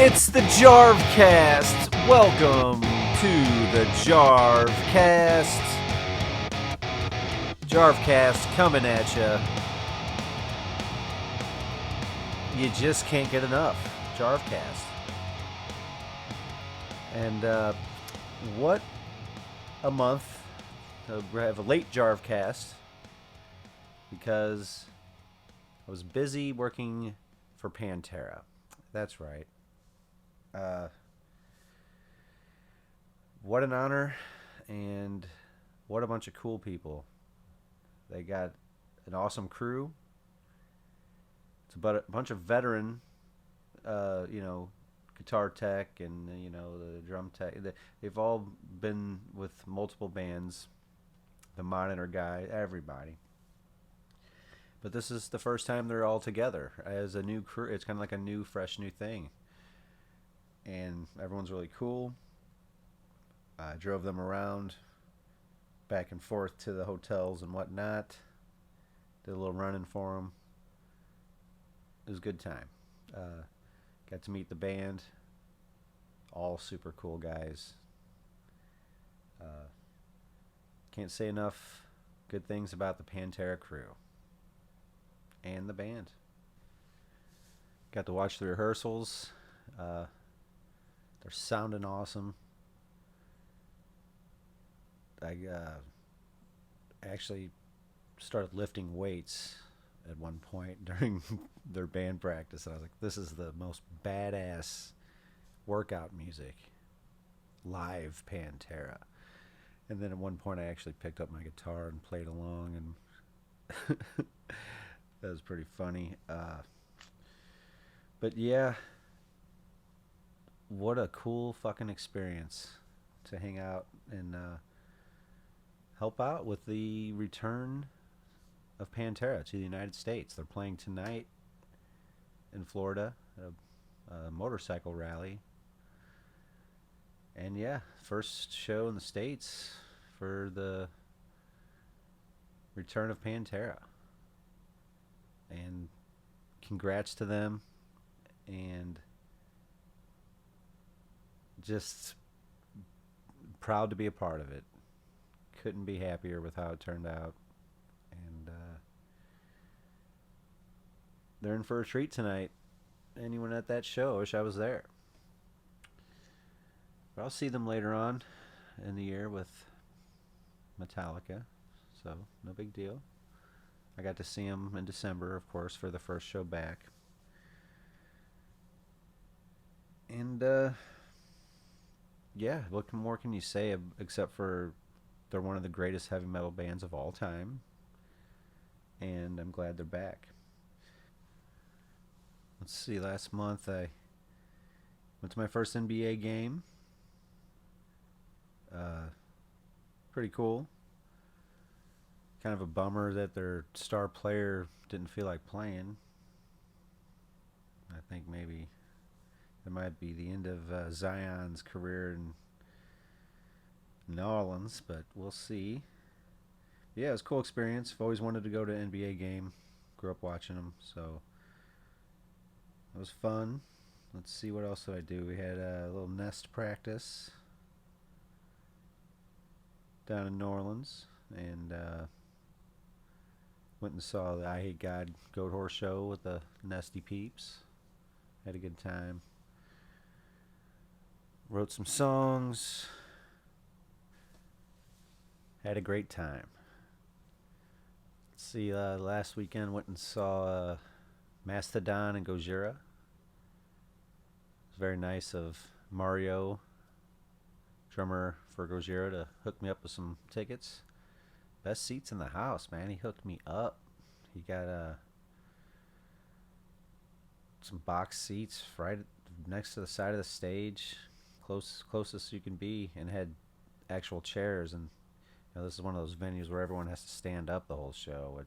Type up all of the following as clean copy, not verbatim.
It's the Jarvcast. Welcome to the Jarvcast. Jarvcast coming at you. You just can't get enough. Jarvcast. And what a month to have a late Jarvcast because I was busy working for Pantera. That's right. What an honor, and what a bunch of cool people. They got an awesome crew. It's about a bunch of veteran, guitar tech and, the drum tech. They've all been with multiple bands, the monitor guy, everybody. But this is the first time they're all together as a new crew. It's kind of like a new, fresh, new thing. And everyone's really cool. I drove them around back and forth to the hotels and whatnot. Did a little running for them. It was a good time. Got to meet the band. All super cool guys. Can't say enough good things about the Pantera crew and the band. Got to watch the rehearsals. They're sounding awesome. I actually started lifting weights at one point during their band practice. And I was like, this is the most badass workout music. Live Pantera. And then at one point I actually picked up my guitar and played along, and that was pretty funny. But yeah, what a cool fucking experience to hang out and help out with the return of Pantera to the United States. They're playing tonight in Florida, a motorcycle rally. And yeah, first show in the States for the return of Pantera. And congrats to them. And just proud to be a part of it. Couldn't be happier with how it turned out. And they're in for a treat tonight. Anyone at that show, I wish I was there. But I'll see them later on in the year with Metallica. So, no big deal. I got to see them in December, of course, for the first show back. And, yeah, what more can you say except for they're one of the greatest heavy metal bands of all time. And I'm glad they're back. Let's see, last month I went to my first NBA game. Pretty cool. Kind of a bummer that their star player didn't feel like playing. I think maybe it might be the end of Zion's career in New Orleans, but we'll see. Yeah, it was a cool experience. I've always wanted to go to an NBA game. Grew up watching them, so it was fun. Let's see, what else did I do? We had a little nest practice down in New Orleans, and went and saw the I Hate God Goat Horse show with the Nesty Peeps. Had a good time. Wrote some songs. Had a great time. Let's see, last weekend went and saw Mastodon and Gojira. It was very nice of Mario, drummer for Gojira, to hook me up with some tickets. Best seats in the house, man. He hooked me up. He got some box seats right next to the side of the stage, closest you can be, and had actual chairs. And this is one of those venues where everyone has to stand up the whole show,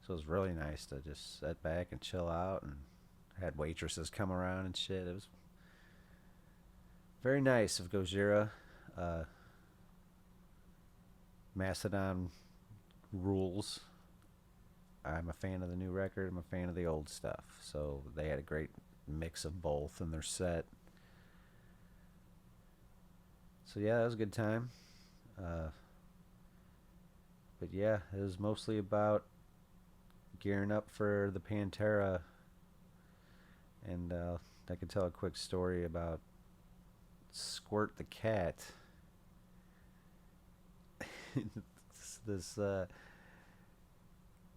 so it was really nice to just sit back and chill out, and had waitresses come around and shit. It was very nice of Gojira. Mastodon rules. I'm a fan of the new record. I'm a fan of the old stuff. So they had a great mix of both in their set. So yeah, that was a good time. Uh, but yeah, it was mostly about gearing up for the Pantera, and I could tell a quick story about Squirt the cat. This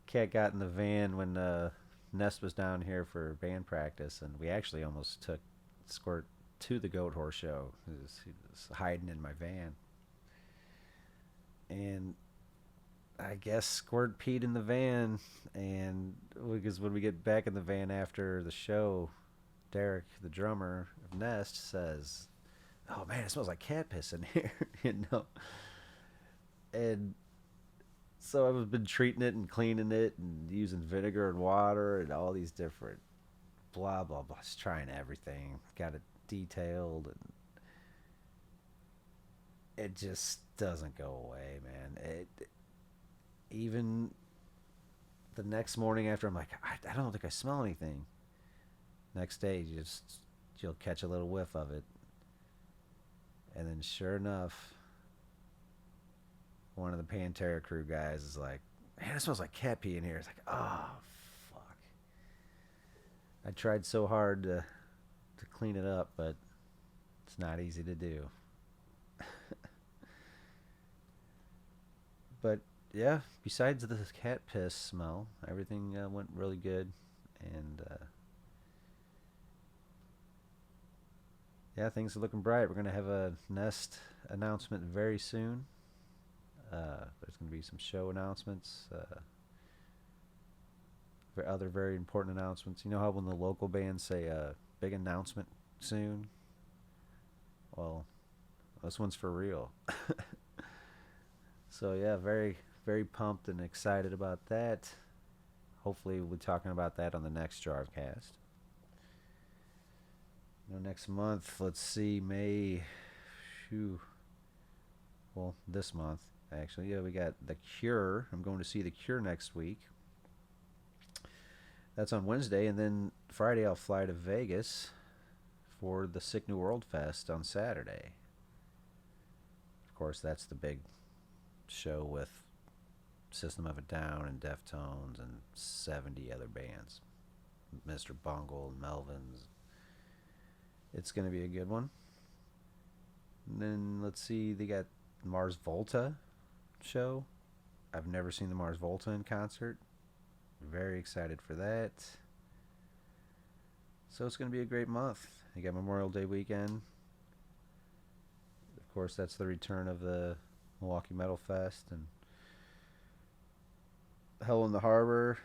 cat got in the van when Nest was down here for band practice, and we actually almost took Squirt to the Goat Horse show. He was hiding in my van, and I guess Squirt peed in the van, and because when we get back in the van after the show, Derek, the drummer of Nest, says, "Oh man, it smells like cat piss in here," you know. And so I've been treating it and cleaning it and using vinegar and water and all these different blah blah blah, just trying everything. Got it detailed, and it just doesn't go away, man. It even the next morning after, I'm like, I don't think I smell anything. Next day, you'll catch a little whiff of it, and then sure enough, one of the Pantera crew guys is like, "Man, it smells like cat pee in here." It's like, oh fuck. I tried so hard to clean it up, but it's not easy to do. But yeah, besides the cat piss smell, everything went really good, and yeah, things are looking bright. We're gonna have a Nest announcement very soon. There's going to be some show announcements, other very important announcements. You know how when the local bands say big announcement soon? Well, this one's for real. So yeah, very, very pumped and excited about that. Hopefully we'll be talking about that on the next Jarvcast. Next month, let's see, May. Phew. Well, this month, actually. Yeah, we got The Cure. I'm going to see The Cure next week. That's on Wednesday, and then Friday I'll fly to Vegas for the Sick New World Fest on Saturday. Of course, that's the big show with System of a Down and Deftones and 70 other bands. Mr. Bungle and Melvins. It's going to be a good one. And then let's see, they got Mars Volta show. I've never seen the Mars Volta in concert. Very excited for that. So it's going to be a great month. You got Memorial Day weekend. Of course, that's the return of the Milwaukee Metal Fest and Hell in the Harbor.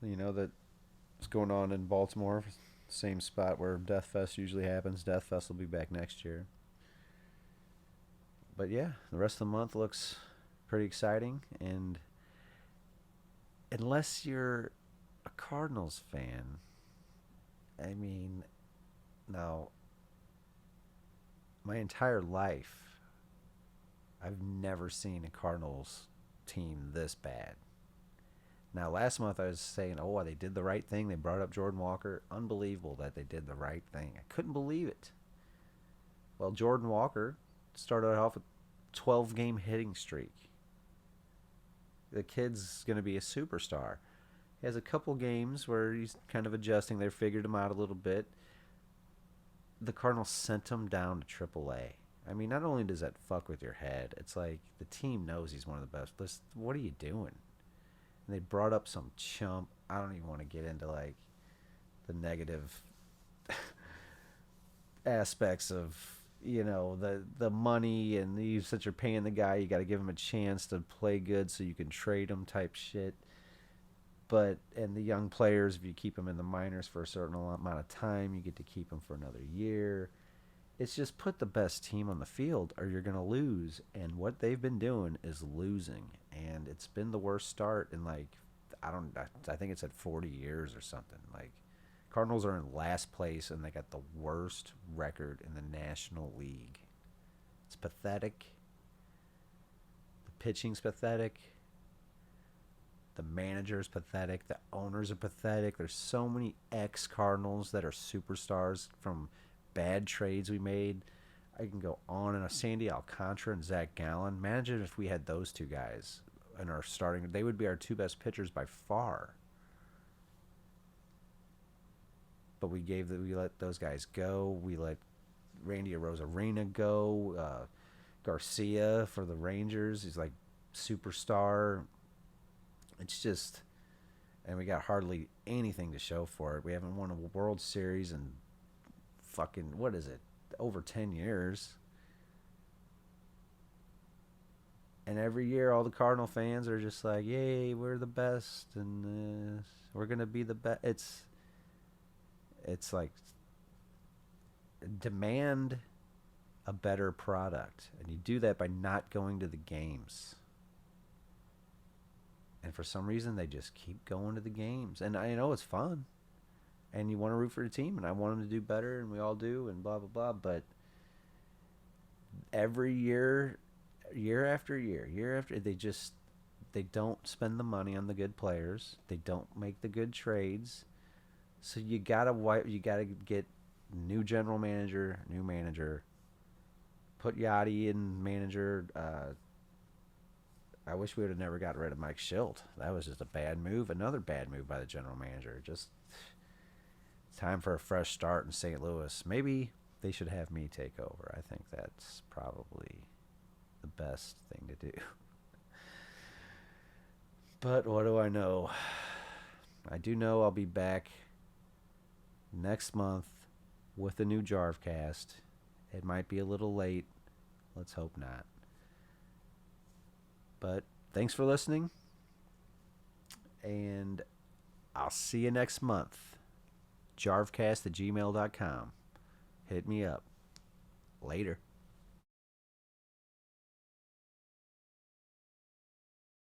You know that's going on in Baltimore. Same spot where Death Fest usually happens. Death Fest will be back next year. But yeah, the rest of the month looks pretty exciting. And unless you're a Cardinals fan, I mean, now, my entire life, I've never seen a Cardinals team this bad. Now, last month I was saying, oh, they did the right thing. They brought up Jordan Walker. Unbelievable that they did the right thing. I couldn't believe it. Well, Jordan Walker started off with 12-game hitting streak. The kid's going to be a superstar. He has a couple games where he's kind of adjusting. They figured him out a little bit. The Cardinals sent him down to AAA. I mean, not only does that fuck with your head, it's like the team knows he's one of the best. What are you doing? And they brought up some chump. I don't even want to get into like the negative aspects of, you know, the money and since you're paying the guy, you got to give him a chance to play good so you can trade him type shit. And the young players, if you keep them in the minors for a certain amount of time, you get to keep them for another year. It's just put the best team on the field or you're going to lose. And what they've been doing is losing. And it's been the worst start in I think it's at 40 years or something. Like, Cardinals are in last place and they got the worst record in the National League. It's pathetic. The pitching's pathetic. The manager is pathetic. The owners are pathetic. There's so many ex-Cardinals that are superstars from bad trades we made. I can go on and on. Sandy Alcantara and Zach Gallen. Imagine if we had those two guys in our starting. They would be our two best pitchers by far. But we let those guys go. We let Randy Arozarena go. Garcia for the Rangers. He's like superstar. It's just, and we got hardly anything to show for it. We haven't won a World Series in fucking, what is it, over 10 years. And every year, all the Cardinal fans are just like, "Yay, we're the best, and we're gonna be the best." It's like, demand a better product, and you do that by not going to the games. And for some reason, they just keep going to the games, and I know it's fun, and you want to root for the team, and I want them to do better, and we all do, and blah blah blah. But every year, year after year, they don't spend the money on the good players. They don't make the good trades. So you gotta get new general manager, new manager. Put Yachty in manager. I wish we would have never got rid of Mike Schilt. That was just a bad move. Another bad move by the general manager. Just time for a fresh start in St. Louis. Maybe they should have me take over. I think that's probably the best thing to do. But what do I know? I do know I'll be back next month with a new Jarvcast. It might be a little late. Let's hope not. But thanks for listening. And I'll see you next month. Jarvcast@gmail.com. Hit me up. Later.